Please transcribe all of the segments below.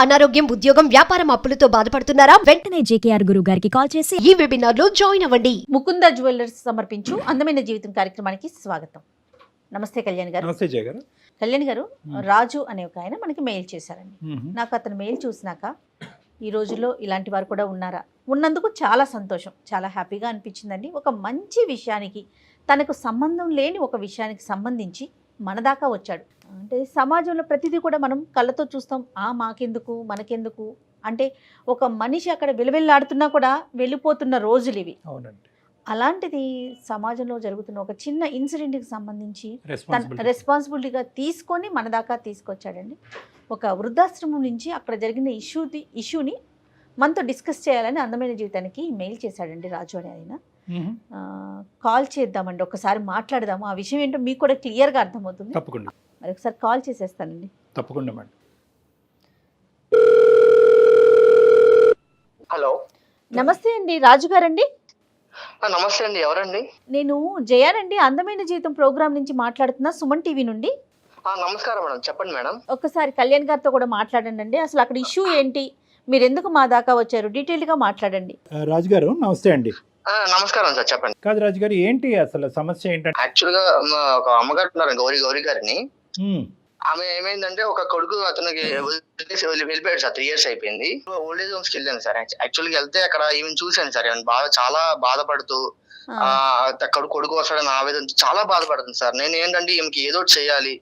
అనారోగ్యం, ఉద్యోగం, వ్యాపారం అప్పులతో బాధపడుతున్నారా? వెంటనే JKR గురువు గారికి కాల్ చేసి ఈ వెబినార్ లో జాయిన్ అవ్వండి. ముకుంద జ్యువెలర్స్ సమర్పించు అందమైన జీవితం కార్యక్రమానికి స్వాగతం. నమస్తే కళ్యాణ్ గారు. నమస్తే జయ గారు. కళ్యాణ్ గారు, రాజు అనే ఒక ఆయన మనకి మెయిల్ చేశారండి. నాకు అతను మెయిల్ చూసినాక ఈ రోజుల్లో ఇలాంటి వారు కూడా ఉన్నారా, ఉన్నందుకు చాలా సంతోషం, చాలా హ్యాపీగా అనిపించిందండి. ఒక మంచి విషయానికి, తనకు సంబంధం లేని ఒక విషయానికి సంబంధించి మన దాకా వచ్చాడు. అంటే సమాజంలో ప్రతిదీ కూడా మనం కళ్ళతో చూస్తాం, మాకెందుకు మనకెందుకు అంటే ఒక మనిషి అక్కడ విలువెల్లాడుతున్నా కూడా వెళ్ళిపోతున్న రోజులు ఇవి. అవునండి. అలాంటిది సమాజంలో జరుగుతున్న ఒక చిన్న ఇన్సిడెంట్కి సంబంధించి తన రెస్పాన్సిబిలిటీగా తీసుకొని మన దాకా తీసుకొచ్చాడండి. ఒక వృద్ధాశ్రమం నుంచి అక్కడ జరిగిన ఇష్యూని మనతో డిస్కస్ చేయాలని అందమైన జీవితానికి మెయిల్ చేశాడండి రాజు అని ఆయన. కాల్ చేద్దామండి, ఒకసారి మాట్లాడదాము. ఆ విషయం ఏంటో మీకు కూడా క్లియర్గా అర్థమవుతుంది. తప్పకుండా మరి ఒకసారి కాల్ చేసేస్తానండి. తప్పకుండా మేడం. హలో, నమస్తే అండి, రాజు గారండి. నమస్తే అండి, ఎవరండి? నేను జయానండి, అందమైన జీవితం ప్రోగ్రామ్ నుంచి మాట్లాడుతున్నా, సుమన్ టీవీ నుండి. నమస్కారం మేడం, చెప్పండి మేడం. ఒక్కసారి కళ్యాణ్ గారితో కూడా మాట్లాడండి అండి. అసలు అక్కడ ఇష్యూ ఏంటి, మీరు ఎందుకు మా దాకా వచ్చారు, డీటెయిల్గా మాట్లాడండి. రాజు గారు నమస్తే అండి. నమస్కారం సార్, చెప్పండి. కాదు రాజు గారు, ఏంటి అసలు సమస్య ఏంటంటే? యాక్చువల్గా ఒక అమ్మగారు ఉన్నారు, గౌరీ గారిని. ఆమె ఏమైందంటే ఒక కొడుకు అతనికి వెళ్ళిపోయాడు సార్. 3 years అయిపోయింది. ఓల్డ్ ఏజ్ హోమ్స్కి వెళ్ళాను సార్. యాక్చువల్గా వెళ్తే అక్కడ ఈమెను చూశాను సార్. చాలా బాధపడుతూ అక్కడ కొడుకు వస్తాడని ఆవేదన చాలా బాధపడుతుంది సార్. నేను ఏంటంటే ఈమెకి ఏదో ఒకటి చేయాలి.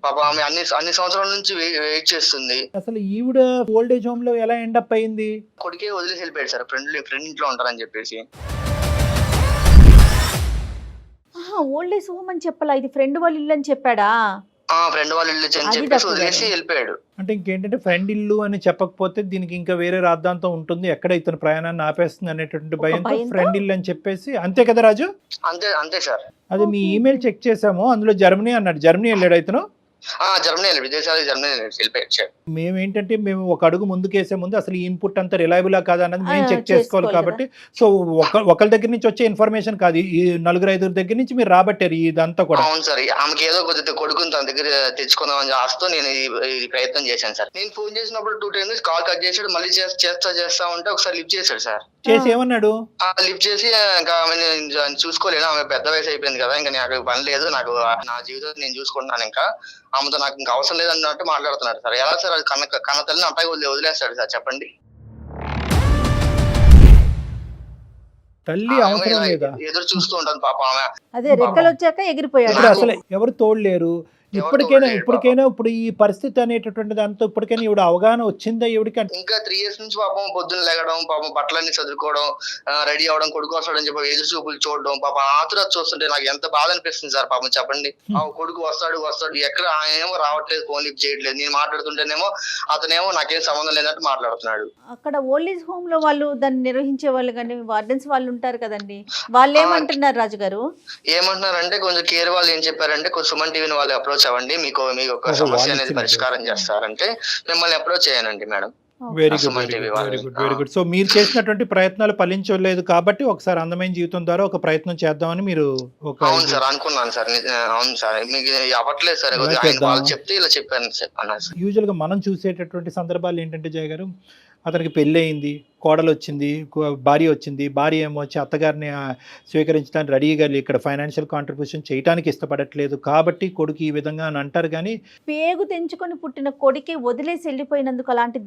పాప ఆమె అన్ని సంవత్సరాల నుంచి వెయిట్ చేస్తుంది. అసలు ఈవిడ ఓల్డ్ ఏజ్ హోమ్ లో ఎలా ఎండప్ అయింది? కొడుకే వదిలేసి వెళ్ళిపోయాడు సార్, ఫ్రెండ్ ఇంట్లో ఉంటారని చెప్పేసి. ఓల్డ్ ఏజ్ హోమ్ అని చెప్పాలా, ఇది ఫ్రెండ్ వాళ్ళ ఇల్లు అని చెప్పాడా? ఫ్రెండ్ వాళ్ళు ఇల్లు అని చెప్పేసి వదిలేసి వెళ్ళిపోయాడు. అంటే ఇంకేంటంటే ఫ్రెండ్ ఇల్లు అని చెప్పకపోతే దీనికి ఇంకా వేరే రాద్ధాంతం ఉంటుంది, ఎక్కడ ఇతను ప్రయాణాన్ని ఆపేస్తుంది అనేటువంటి భయంతో ఫ్రెండ్ ఇల్లు అని చెప్పేసి. అంతే కదా రాజు? అంతే సార్. అది మీ ఈమెయిల్ చెక్ చేసాము, అందులో జర్మనీ అన్నాడు. జర్మనీ వెళ్ళాడు ఇతను. జర్మనీ విదేశాలు, జర్మనీ వెళ్ళిపోయాడు. మేమేంటంటే మేము ఒక అడుగు ముందుకేసే ముందు అసలు ఈ ఇన్పుట్ అంతా రిలయబులా కాదా అన్నది మేము చెక్ చేసుకోవాలి. కాబట్టి సో ఒకళ్ళ దగ్గర నుంచి వచ్చే ఇన్ఫర్మేషన్ కాదు, ఈ 4-5 దగ్గర నుంచి మీరు రాబట్టారు ఇదంతా కూడా. అవును సార్. ఆమెకి ఏదో కొద్దిగా కొడుకుని తన దగ్గర తెచ్చుకుందామని ఆస్తూ నేను ఈ ప్రయత్నం చేశాను సార్. నేను ఫోన్ చేసినప్పుడు 2 times కాల్ కట్ చేసాడు. మళ్ళీ చేస్తా ఉంటే ఒకసారి లిఫ్ట్ చేశాడు సార్. చేసి ఏమన్నాడు? లిఫ్ట్ చేసి ఇంకా ఆమె చూసుకోలేను, ఆమె పెద్ద వయసు అయిపోయింది కదా, ఇంకా నాకు పని లేదు, నాకు నా జీవితం నేను చూసుకుంటున్నాను, ఇంకా ఆమెతో నాకు ఇంకా అవసరం లేదు అన్నట్టు మాట్లాడుతున్నాడు సార్. ఎలా సార్ అది కన్న తల్లిని అట్టాగే వదిలేస్తాడు సార్, చెప్పండి. తల్లి అవసరం లేదా? ఎదురు చూస్తూ ఉంటాను పాప ఆమె. అదే రెక్కలు వచ్చాక ఎగిరిపోయాడు. అసలు ఎవరు తోడలేరు. ఇప్పటికైనా ఇప్పుడు ఈ పరిస్థితి అనేటటువంటి దాంతో ఇప్పటికైనా ఈవిడ అవగాహన వచ్చిందా ఈవిడికి? ఇంకా 3 years నుంచి పాపం పొద్దున్న లేగడం, పాపం బట్టలన్నీ చదువుకోవడం, రెడీ అవడం, కొడుకు వస్తాడని చెప్పి ఎదురు చూపులు చూడడం, పాపం ఆతురత చూస్తుంటే నాకు ఎంత బాధ అనిపిస్తుంది సార్. పాపం చెప్పండి, కొడుకు వస్తాడు ఎక్కడ ఆయనేమో రావట్లేదు, ఫోన్ లిఫ్ట్ చేయట్లేదు. నేను మాట్లాడుతుంటేనేమో అతనేమో నాకేం సంబంధం లేనట్టు మాట్లాడుతున్నాడు. అక్కడ ఓల్డ్ ఏజ్ హోమ్ లో వాళ్ళు దాన్ని నిర్వహించే వాళ్ళు కానీ వార్డెన్స్ వాళ్ళు ఉంటారు కదండి, వాళ్ళు ఏమంటున్నారు రాజు గారు? ఏమంటున్నారంటే కొంచెం కేర్ వాళ్ళు ఏం చెప్పారంటే, కొంచెం సుమన్ టీవీని వాళ్ళు అప్రోచ్ అవ్వండి, మీకు ఒక సమస్య అనేది పరిష్కారం చేస్తారంటే మిమ్మల్ని అప్రోచ్ చేయనండి మేడం. Very good. సో మీరు చేసినటువంటి ప్రయత్నాలు ఫలించలేదు కాబట్టి ఒకసారి అందమైన జీవితం ద్వారా ఒక ప్రయత్నం చేద్దామని మీరు అవును సార్ అనుకున్నాను సార్. అవును సార్, మీకు అవ్వట్లేదు సార్, వాళ్ళు చెప్తే ఇలా చెప్పాను సార్. యూజువల్ గా మనం చూసేటటువంటి సందర్భాలు ఏంటంటే జయ గారు, అతనికి పెళ్ళి అయింది, కోడలు వచ్చింది, భార్య వచ్చింది, భార్య ఏమో వచ్చి అత్తగారిని స్వీకరించడానికి రెడీగా ఇక్కడ ఫైనాన్షియల్ కాంట్రిబ్యూషన్ చేయడానికి ఇష్టపడట్లేదు కాబట్టి కొడుకు ఈ విధంగా అని అంటారు. కానీ పేగు తెంచుకొని పుట్టిన కొడుకే వదిలేసి వెళ్ళిపోయినందుకు అలాంటి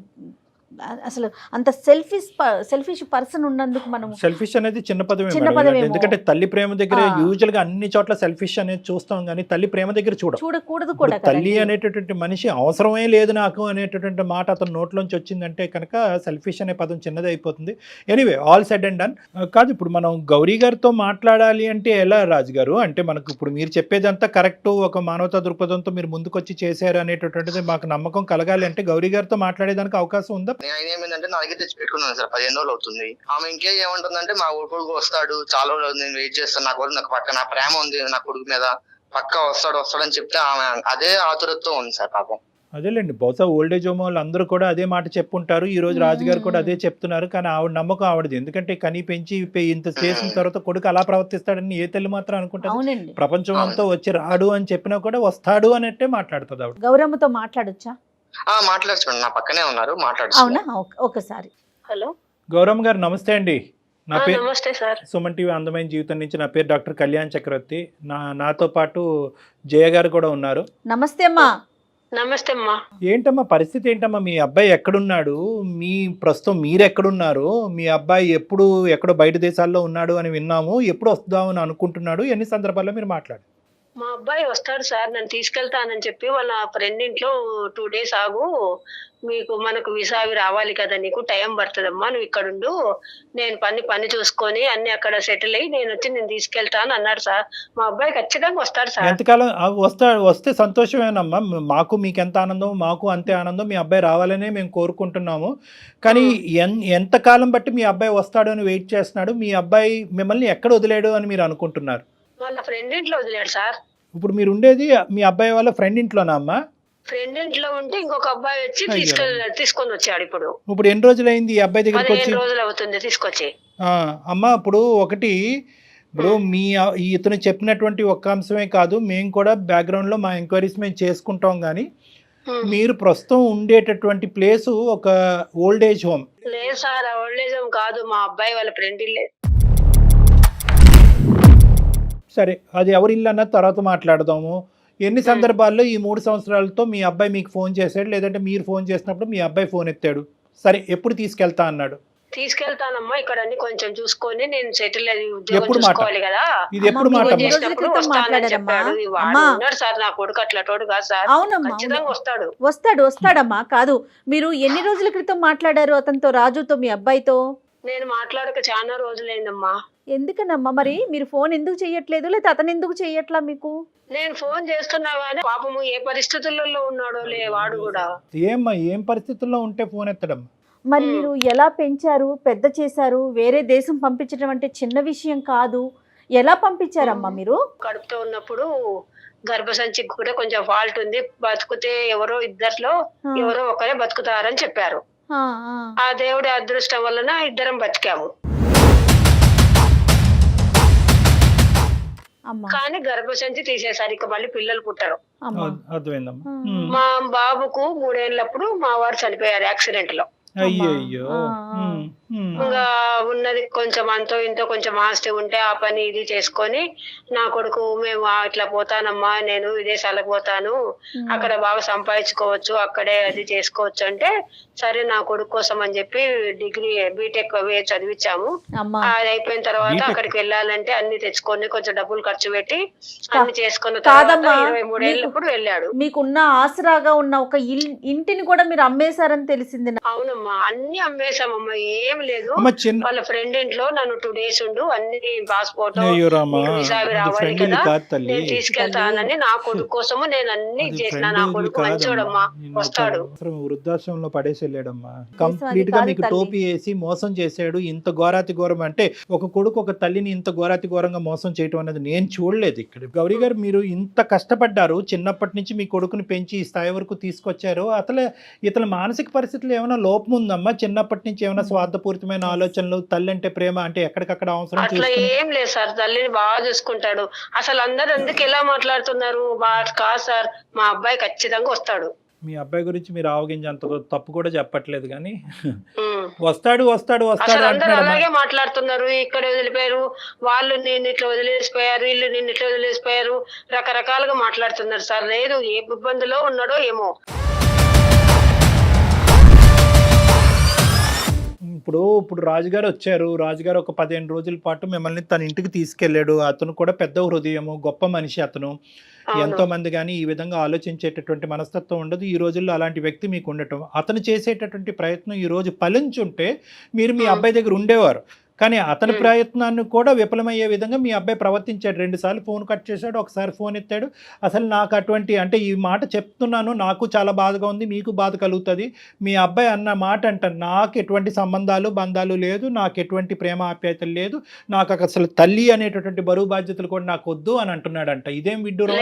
అసలు అంత సెల్ఫిష్ పర్సన్ ఉన్నందుకు మనం సెల్ఫిష్ అనేది చిన్న పదమే. ఎందుకంటే తల్లి ప్రేమ దగ్గర యూజువల్ గా అన్ని చోట్ల సెల్ఫిష్ అనేది చూస్తాం, కానీ తల్లి ప్రేమ దగ్గర చూడకూడదు కూడా. తల్లి అనేటటువంటి మనిషి అవసరమే లేదు నాకు అనేటటువంటి మాట అతను నోట్లోంచి వచ్చిందంటే కనుక సెల్ఫిష్ అనే పదం చిన్నది అయిపోతుంది. Anyway, all said and done. కాదు, ఇప్పుడు మనం గౌరీ గారితో మాట్లాడాలి అంటే ఎలా రాజు గారు? అంటే మనకు ఇప్పుడు మీరు చెప్పేదంతా కరెక్ట్, ఒక మానవతా దృక్పథంతో మీరు ముందుకొచ్చి చేశారు అనేటటువంటిది మాకు నమ్మకం కలగాలి అంటే గౌరీ గారితో మాట్లాడేదానికి అవకాశం ఉందా? ఆయన ఏమైందంటే నా దగ్గర తెచ్చి పెట్టుకున్నాను సార్, 15 రోజులు అవుతుంది. ఆమె ఇంకే ఏమంటుందంటే, మా కొడుకు వస్తాడు, చాలా రోజులు నేను వెయిట్ చేస్తాను, నా కొడుకు నాకు పక్క నా ప్రేమ ఉంది నా కొడుకు మీద, పక్క వస్తాడని చెప్తే ఆమె అదే ఆతురతతో ఉంది సార్ పాపం. అదేలేండి, బహుశా ఓల్డ్ ఏజ్ హోమ్ వాళ్ళు అందరూ కూడా అదే మాట చెప్పుంటారు. ఈ రోజు రాజుగారు కూడా అదే చెప్తున్నారు. కానీ ఆవిడ నమ్మకం ఆవిడది. ఎందుకంటే కనీ పెంచి ఇంత చేసిన తర్వాత కొడుకు అలా ప్రవర్తిస్తాడని ఏ తల్లి మాత్రం అనుకుంటారు? ప్రపంచం అంతా వచ్చి రాడు అని చెప్పినా కూడా వస్తాడు అన్నట్టే మాట్లాడుతుంది ఆవిడ. గౌరమ్మతో మాట్లాడొచ్చా? మాట్లాడచ్చు మేడం, నా పక్కనే ఉన్నారు, మాట్లాడచ్చు. అవునా ఒకసారి. హలో గౌరమ్మ గారు నమస్తే అండి. నా పేరు నమస్తే సార్. సుమన్ టీవీ అందమైన జీవితం నుంచి నా పేరు డాక్టర్ కళ్యాణ్ చక్రవర్తి. నాతో పాటు జయ గారు కూడా ఉన్నారు. నమస్తే అమ్మా. నమస్తే అమ్మా. ఏంటమ్మా పరిస్థితి ఏంటమ్మా? మీ అబ్బాయి ఎక్కడున్నాడు? ప్రస్తుతం మీరు ఎక్కడున్నారు? మీ అబ్బాయి ఎక్కడో బయట దేశాల్లో ఉన్నాడు అని విన్నాము. ఎప్పుడు వస్తామని అనుకుంటున్నాడు? ఎన్ని సందర్భాల్లో మీరు మాట్లాడు? మా అబ్బాయి వస్తాడు సార్, నన్ను తీసుకెళ్తానని చెప్పి వాళ్ళ ఫ్రెండ్ ఇంట్లో 2 days ఆగు, మనకు వీసా అవి రావాలి కదా, నీకు టైం పడుతుందమ్మా, నువ్వు ఇక్కడ ఉండు, నేను పని చూసుకొని అన్ని అక్కడ సెటిల్ అయ్యి నేను తీసుకెళ్తాను అన్నాడు సార్. మా అబ్బాయి ఖచ్చితంగా వస్తాడు సార్. ఎంతకాలం వస్తే సంతోషమేనమ్మా. మీకు ఎంత ఆనందం, మాకు అంతే ఆనందం. మీ అబ్బాయి రావాలనే మేము కోరుకుంటున్నాము. కానీ ఎంతకాలం బట్టి మీ అబ్బాయి వస్తాడు అని వెయిట్ చేస్తున్నాడు? మీ అబ్బాయి మిమ్మల్ని ఎక్కడ వదిలేడు అని మీరు అనుకుంటున్నారు? వాళ్ళ ఫ్రెండ్ ఇంట్లో వదిలాడు సార్. ఇప్పుడు మీరు ఉండేది మీ అబ్బాయి వాళ్ళ ఫ్రెండ్ ఇంట్లోనా అమ్మా? ఫ్రెండ్ ఇంట్లో ఉంటే ఇంకొక అబ్బాయి వచ్చి తీసుకొని వచ్చాడు. ఇప్పుడు ఎన్ని రోజులైంది ఈ అబ్బాయి దగ్గరికి వచ్చి? 15 రోజులు అవుతుంది తీసుకొచ్చి. అమ్మా ఇప్పుడు ఇతను చెప్పినటువంటి ఒక్క అంశమే కాదు, మేము కూడా బ్యాక్గ్రౌండ్ లో మా ఎంక్వైరీస్ మేము చేసుకుంటాం. కానీ మీరు ప్రస్తుతం ఉండేటటువంటి ప్లేస్ ఒక ఓల్డ్ ఏజ్ హోమ్. లేదు సార్, ఓల్డ్ ఏజ్ హోమ్ కాదు, మా అబ్బాయి వాళ్ళ ఫ్రెండ్ ఇల్లే. సరే, అది ఎవరి ఇల్లు అన్నది తర్వాత మాట్లాడదాము. ఎన్ని సందర్భాల్లో ఈ 3 సంవత్సరాలతో మీ అబ్బాయి మీకు ఫోన్ చేశాడు, లేదంటే మీరు ఫోన్ చేసినప్పుడు మీ అబ్బాయి ఫోన్ ఎత్తాడు? సరే, ఎప్పుడు తీసుకెళ్తా అన్నాడు? తీసుకెళ్తానమ్మా, ఇక్కడ అన్ని కొంచెం చూసుకొని నేను సెటిల్ అయ్యి ఉద్యోగం చూసుకోవాలి కదా. ఇది ఎప్పుడు మాట? వస్తానని చెప్పాడు. ఉన్నాడు సార్ నా కొడుకు, అట్లా తోడు కాదు సార్. ఖచ్చితంగా వస్తాడమ్మా. కాదు, మీరు ఎన్ని రోజుల క్రితం మాట్లాడారు అతనితో, రాజుతో, మీ అబ్బాయితో? నేను మాట్లాడక చాలా రోజులైందమ్మా. ఎందుకనమ్మా మరి మీరు ఫోన్ ఎందుకు చెయ్యట్లేదు, లేదా అతను ఎందుకు చెయ్యట్లా మీకు? నేను ఫోన్ చేస్తున్నా గానీ పాపము ఏ పరిస్థితులలో ఉన్నాడో వాడు కూడా. ఏం పరిస్థితుల్లో ఉంటే ఫోన్ ఎత్తడం? మరి మీరు ఎలా పెంచారు, పెద్ద చేశారు? వేరే దేశం పంపించడం అంటే చిన్న విషయం కాదు. ఎలా పంపించారమ్మా మీరు? కడుపుతో ఉన్నప్పుడు గర్భసంచికి కూడా కొంచెం ఫాల్ట్ ఉంది, బతుకుతే ఇద్దరిలో ఎవరో ఒకరే బతుకుతారని చెప్పారు. ఆ దేవుడి అదృష్టం వలన ఇద్దరం బతికాము. కానీ గర్భసంచి తీసేసారు, ఇక మళ్ళీ పిల్లలు పుట్టరు. మా బాబుకు 3 ఏళ్ళప్పుడు మా వారు చనిపోయారు యాక్సిడెంట్ లో. అయ్యో. ఇంకా ఉన్నది కొంచెం అంతో ఇంతో కొంచెం ఆస్తి ఉంటే ఆ పని ఇది చేసుకొని నా కొడుకు, మేము ఇట్లా పోతానమ్మా, నేను విదేశాలకు పోతాను, అక్కడ బాగా సంపాదించుకోవచ్చు, అక్కడే అది చేసుకోవచ్చు అంటే, సరే నా కొడుకు కోసం అని చెప్పి డిగ్రీ బీటెక్ చదివించాము. అది అయిపోయిన తర్వాత అక్కడికి వెళ్ళాలంటే అన్ని తెచ్చుకొని కొంచెం డబ్బులు ఖర్చు పెట్టి అన్ని చేసుకున్న తర్వాత 23 ఏళ్ళప్పుడు వెళ్ళాడు. మీకున్న ఆసరాగా ఉన్న ఒక ఇంటిని కూడా మీరు అమ్మేశారని తెలిసింది. అవునమ్మా, అన్ని అమ్మేశామమ్మా, ఏం లేదు. వాళ్ళ ఫ్రెండ్ ఇంట్లో నన్ను 2 days ఉండు, అన్ని పాస్పోర్ట్ వీసా రావాలి కదా, నేను తీసుకెళ్తానని నా కొడుకు కోసము నేను అన్ని చేసిన. నా కొడుకు మంచోడమ్మా, వస్తాడు. వృద్ధాశ్రమంలో పడేసి వెళ్ళాడమ్మా. కంప్లీట్ గా మీకు టోపీ వేసి మోసం చేశాడు. ఇంత ఘోరాతి ఘోరం అంటే, ఒక కొడుకు ఒక తల్లిని ఇంత ఘోరాతి ఘోరంగా మోసం చేయటం అనేది నేను చూడలేదు ఇక్కడ. గౌరీ గారు, మీరు ఇంత కష్టపడ్డారు, చిన్నప్పటి నుంచి మీ కొడుకుని పెంచి ఈ స్థాయి వరకు తీసుకొచ్చారు. ఇతని మానసిక పరిస్థితులు ఏమైనా లోపం ఉందమ్మా? చిన్నప్పటి నుంచి ఏమైనా స్వార్థపూరితమైన ఆలోచనలు, తల్లి అంటే ప్రేమ అంటే ఎక్కడికక్కడ అవసరం? అట్లా ఏం లేదు సార్, తల్లిని బాగా చూసుకుంటాడు. అసలు అందరు ఎందుకు ఎలా మాట్లాడుతున్నారు? కాదు సార్, మా అబ్బాయి ఖచ్చితంగా వస్తాడు. మీ అబ్బాయి గురించి మీరు ఆవగించేంత తప్పు కూడా చెప్పట్లేదు, కానీ వస్తాడు అందరూ అలాగే మాట్లాడుతున్నారు. ఇక్కడ వదిలిపోయారు, వాళ్ళు నిన్ను ఇట్లా వదిలేసిపోయారు, వీళ్ళు నిన్ను ఇట్లా వదిలేసిపోయారు, రకరకాలుగా మాట్లాడుతున్నారు సార్. లేదు, ఏ ఇబ్బందిలో ఉన్నాడో ఏమో. ఇప్పుడు రాజుగారు వచ్చారు. రాజుగారు ఒక 15 రోజుల పాటు మిమ్మల్ని తన ఇంటికి తీసుకెళ్లాడు. అతను కూడా పెద్ద హృదయము, గొప్ప మనిషి అతను. ఎంతో మంది కానీ ఈ విధంగా ఆలోచించేటటువంటి మనస్తత్వం ఉండదు. ఈ రోజుల్లో అలాంటి వ్యక్తి మీకు ఉండటం, అతను చేసేటటువంటి ప్రయత్నం ఈ రోజు ఫలించుంటే మీరు మీ అబ్బాయి దగ్గర ఉండేవారు. కానీ అతని ప్రయత్నాన్ని కూడా విఫలమయ్యే విధంగా మీ అబ్బాయి ప్రవర్తించాడు. 2 సార్లు ఫోన్ కట్ చేశాడు, ఒకసారి ఫోన్ ఎత్తాడు. అసలు నాకు అంటే ఈ మాట చెప్తున్నాను, నాకు చాలా బాధగా ఉంది, మీకు బాధ కలుగుతుంది. మీ అబ్బాయి అన్న మాట అంట, నాకు ఎటువంటి బంధాలు లేదు, నాకు ఎటువంటి ప్రేమ ఆప్యాయతలు లేదు, నాకు అసలు తల్లి అనేటటువంటి బరువు బాధ్యతలు కూడా నాకు వద్దు అని అంటున్నాడంట. ఇదేం విడ్డూరం?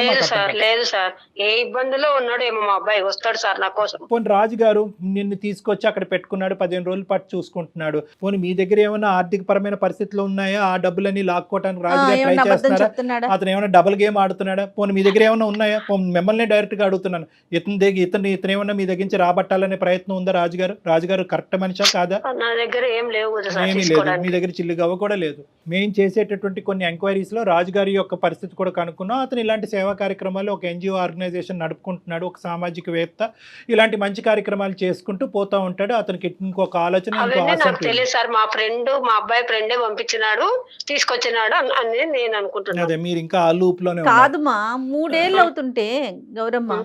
లేదు సార్, ఏ ఇబ్బందిలో ఉన్నాడేమో మా అబ్బాయి, వస్తాడు సార్ నా కోసం. పోనీ రాజు గారు నిన్ను తీసుకొచ్చి అక్కడ పెట్టుకున్నాడు, 15 రోజుల పాటు చూసుకుంటున్నాడు. పోనీ మీ దగ్గర ఏమైనా ఆర్థిక ఆర్థికపరమైన పరిస్థితులు ఉన్నాయా, ఆ డబ్బులన్నీ లాక్కోవడానికి రాజుగారు ట్రై ఏమన్నా అబద్ధం చేస్తున్నారా, చెప్తున్నాడా? అతను ఏమైనా డబుల్ గేమ్ ఆడుతున్నాడా, పోనీ మీ దగ్గర ఏమైనా ఉన్నాయా, మిమ్మల్ని డైరెక్ట్గా అడుగుతున్నాను, ఇతను ఏమన్నా మీ దగ్గర నుంచి రాబట్టాలనే ప్రయత్నం ఉందా రాజుగారు కరెక్ట్ మనిషా కాదా? నా దగ్గర ఏం లేవు కదా సార్ ఏమీ లేదు, మీ తీసుకోవడానికి. దగ్గర చిల్లు గవ్వ కూడా లేదు. మేము చేసేటటువంటి కొన్ని ఎంక్వైరీస్ లో రాజుగారి యొక్క పరిస్థితి కూడా కనుక్కున్నాం. అతను ఇలాంటి సేవా కార్యక్రమాలు ఒక ఎన్జిఓ ఆర్గనైజేషన్ నడుపుకుంటున్నాడు, ఒక సామాజికవేత్త, ఇలాంటి మంచి కార్యక్రమాలు చేసుకుంటూ పోతా ఉంటాడు. అతనికి ఇంకొక ఆలోచన, ఇంకో అవన్నీ ఆశ నాకు అంటూ లేదు. తెలియదు సార్, మా అబ్బాయి ఫ్రెండే పంపించినాడు తీసుకొచ్చినాడు అని నేను అనుకుంటున్నాను. అదే మీరు ఇంకా ఆ లూప్ లోనే ఉన్నారు. కాదుమా, 3 ఏళ్ళు అవుతుంటే గౌరమ్మ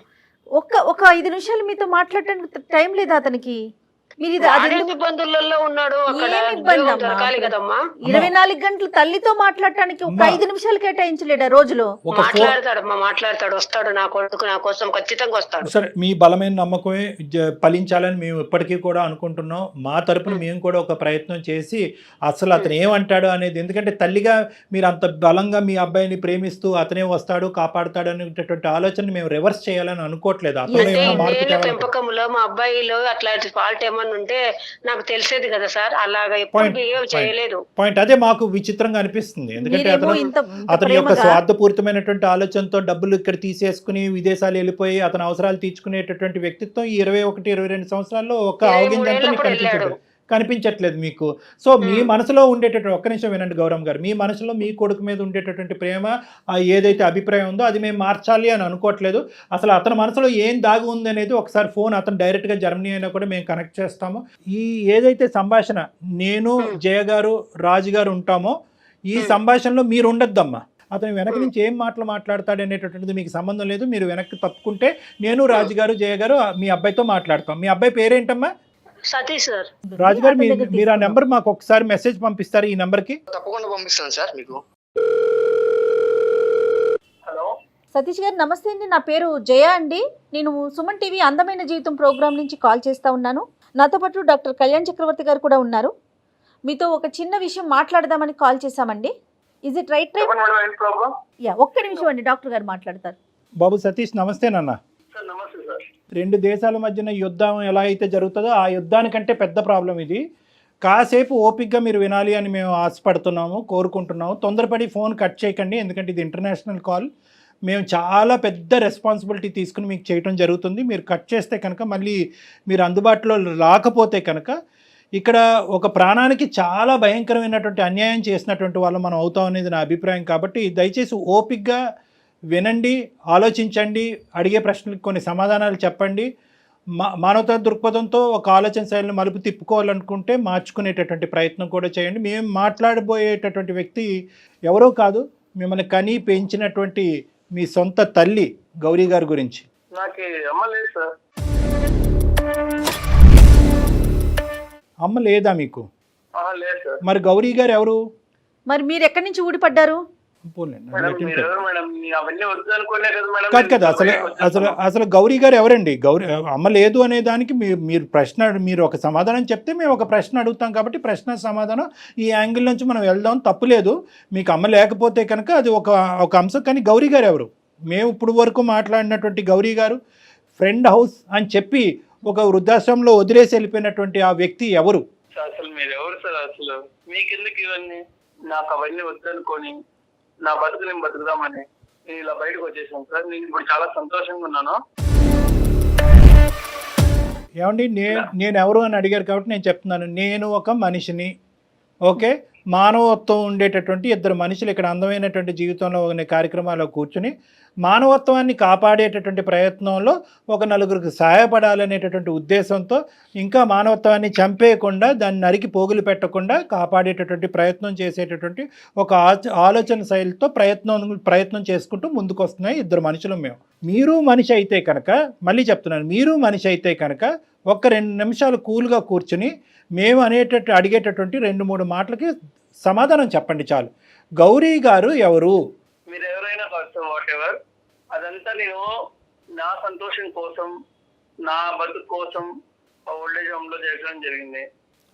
ఒక 5 నిమిషాలు మీతో మాట్లాడటానికి టైం లేదా అతనికి? మీరు ఇది అది వాడే ఎందుకు- ఇబ్బందులలో ఉన్నాడు, అక్కడ ఏం ఇబ్బంది ఉద్యోగం అమ్మా? దొరకాలి కదమ్మా. 24 గంటలు తల్లితో మాట్లాడటానికి ఒక అమ్మా. 5 నిమిషాలు కేటాయించలేడా రోజులో? ఒక ఫోన్ మాట్లాడతాడు, వస్తాడు, నా కొడుకు నా కోసం ఖచ్చితంగా వస్తాడు. సరే, మీ బలమైన నమ్మకమే ఫలించాలని మేము ఇప్పటికీ కూడా అనుకుంటున్నాం. మా తరపున మేము కూడా ఒక ప్రయత్నం చేసి అసలు అతను ఏమంటాడు అనేది, ఎందుకంటే తల్లిగా మీరు అంత బలంగా మీ అబ్బాయిని ప్రేమిస్తూ అతనే వస్తాడు కాపాడుతాడు అనేటటువంటి ఆలోచన మేము రివర్స్ చేయాలని అనుకోవట్లేదు. అతను అంటే ఏమైనా మార్పు ఇదేళ్ళ తేవాలని పెంపకంలో మా అబ్బాయిలో అట్లాంటి ఫాల్ట్ ఏమన్నా ఉంటే నాకు తెలిసేది కదా సార్. అలాగా ఎప్పుడు బిహేవ్ చేయలేదు. పాయింట్ అదే మాకు విచిత్రంగా అనిపిస్తుంది. ఎందుకంటే మీరేమో అతను ఇంత అతని యొక్క ప్రేమగా- స్వార్థపూరితమైనటువంటి ఆలోచనతో డబ్బులు ఇక్కడ తీసేసుకుని విదేశాలు వెళ్ళిపోయి అతని అవసరాలు తీర్చుకునేటటువంటి వ్యక్తిత్వం ఈ 21-22 సంవత్సరాల్లో ఒక 23 అవగింజంతా మీకు ఏళ్ళప్పుడు కనిపించట్లేదు మీకు. సో మీ మనసులో ఉండేటటువంటి, ఒక్క నిమిషం వినండి గౌరవ్ గారు, మీ మనసులో మీ కొడుకు మీద ఉండేటటువంటి ప్రేమ, ఏదైతే అభిప్రాయం ఉందో అది మేము మార్చాలి అని అనుకోవట్లేదు. అసలు అతని మనసులో ఏం దాగి ఉంది అనేది ఒకసారి ఫోన్ అతను డైరెక్ట్గా జర్మనీ అయినా కూడా మేము కనెక్ట్ చేస్తాము. ఈ ఏదైతే సంభాషణ నేను జయ గారు రాజు గారు ఉంటామో ఈ సంభాషణలో మీరు ఉండొద్దమ్మా. అతను వెనక నుంచి ఏం మాటలు మాట్లాడతాడు అనేటటువంటిది మీకు సంబంధం లేదు. మీరు వెనక్కి తప్పుకుంటే నేను రాజుగారు జయ గారు మీ అబ్బాయితో మాట్లాడతాం. మీ అబ్బాయి పేరేంటమ్మా? సతీష్ సార్. రాజుగారు అతని దగ్గర మీరు ఆ తీసుకున్నాం. నెంబర్ మాకు ఒకసారి మెసేజ్ పంపిస్తారు ఈ నెంబర్కి. తప్పకుండా పంపిస్తాను సార్ మీకు. హలో సతీష్ గారు నమస్తే అండి, నా పేరు జయ అండి. నేను సుమన్ టీవీ అందమైన జీవితం ప్రోగ్రామ్ నుంచి కాల్ చేస్తా ఉన్నాను. నాతో పాటు డాక్టర్ కళ్యాణ్ చక్రవర్తి గారు కూడా ఉన్నారు. మీతో ఒక చిన్న విషయం మాట్లాడదామని కాల్ చేశామండి. Is it right time? Yeah, ఒక్క నిమిషం అండి, డాక్టర్ గారు మాట్లాడతారు. బాబు సతీష్ నమస్తే నాన్న. సార్ నమస్తే సార్. 2 దేశాల మధ్యన యుద్ధం ఎలా అయితే జరుగుతుందో ఆ యుద్ధానికంటే పెద్ద ప్రాబ్లం ఇది. కాసేపు ఓపిక్గా మీరు వినాలి అని మేము ఆశపడుతున్నాము, కోరుకుంటున్నాము. తొందరపడి ఫోన్ కట్ చేయకండి, ఎందుకంటే ఇది ఇంటర్నేషనల్ కాల్. మేము చాలా పెద్ద రెస్పాన్సిబిలిటీ తీసుకుని మీకు చేయటం జరుగుతుంది. మీరు కట్ చేస్తే కనుక మళ్ళీ మీరు అందుబాటులో రాకపోతే కనుక ఇక్కడ ఒక ప్రాణానికి చాలా భయంకరమైనటువంటి అన్యాయం చేసినటువంటి వాళ్ళు మనం అవుతాం అనేది నా అభిప్రాయం. కాబట్టి దయచేసి ఓపిక్గా వినండి, ఆలోచించండి, అడిగే ప్రశ్నలకు కొన్ని సమాధానాలు చెప్పండి. మానవతా దృక్పథంతో ఒక ఆలోచన శైలిని మలుపు తిప్పుకోవాలనుకుంటే మార్చుకునేటటువంటి ప్రయత్నం కూడా చేయండి. మేము మాట్లాడబోయేటటువంటి వ్యక్తి ఎవరో కాదు, మిమ్మల్ని కని పెంచినటువంటి మీ సొంత తల్లి గౌరీ గారి గురించి. నాకు అమ్మ లేదు సార్. అమ్మ లేదా మీకు? లేదు సార్. మరి గౌరీ గారు ఎవరు? మరి మీరు ఎక్కడి నుంచి ఊడిపడ్డారు? కాదు అసలు గౌరీ గారు ఎవరండి? గౌరీ అమ్మ లేదు అనే దానికి మీరు ఒక సమాధానం చెప్తే మేము ఒక ప్రశ్న అడుగుతాం. కాబట్టి ప్రశ్న సమాధానం ఈ యాంగిల్ నుంచి మనం వెళ్దాం, తప్పులేదు. మీకు అమ్మ లేకపోతే కనుక అది ఒక అంశం. కానీ గౌరీ గారు ఎవరు? మేము ఇప్పుడు వరకు మాట్లాడినటువంటి గౌరీ గారు ఫ్రెండ్ హౌస్ అని చెప్పి ఒక వృద్ధాశ్రమంలో వదిలేసి వెళ్ళిపోయినటువంటి ఆ వ్యక్తి ఎవరు? అసలు మీరు ఎవరు సార్? అసలు మీకెందుకు ఇవన్నీ? నాకు అవన్నీ వద్దనుకొని నా బతుకు నేను బతుకుదామని నేను ఇలా బయటకు వచ్చేసాను సార్. నేను ఇప్పుడు చాలా సంతోషంగా ఉన్నాను. ఏమండి, నేను ఎవరు అని అడిగారు కాబట్టి నేను చెప్తున్నాను. నేను ఒక మనిషిని, ఓకే, మానవత్వం ఉండేటటువంటి 2 మనుషులు ఇక్కడ అందమైనటువంటి జీవితంలో ఒక కార్యక్రమాల్లో కూర్చుని మానవత్వాన్ని కాపాడేటటువంటి ప్రయత్నంలో ఒక 4గురికి సహాయపడాలనేటటువంటి ఉద్దేశంతో, ఇంకా మానవత్వాన్ని చంపేయకుండా దాన్ని నరికి పోగులు పెట్టకుండా కాపాడేటటువంటి ప్రయత్నం చేసేటటువంటి ఒక ఆలోచన శైలితో ప్రయత్నం చేసుకుంటూ ముందుకు వస్తున్నాయి 2 మనుషులు మేము. మీరు మనిషి అయితే కనుక, మళ్ళీ చెప్తున్నాను, మీరు మనిషి అయితే కనుక ఒక్క 2 నిమిషాలు కూల్గా కూర్చుని మేము అడిగేటటువంటి 2-3 మాటలకి సమాధానం చెప్పండి చాలు. గౌరీ గారు ఎవరు? మీరు ఎవరైనా వాట్ ఎవర్, అదంతా నేను నా సంతోషం కోసం, నా బతుకు కోసం ఓల్డేజ్ హోమ్ లో చేర్చడం జరిగింది.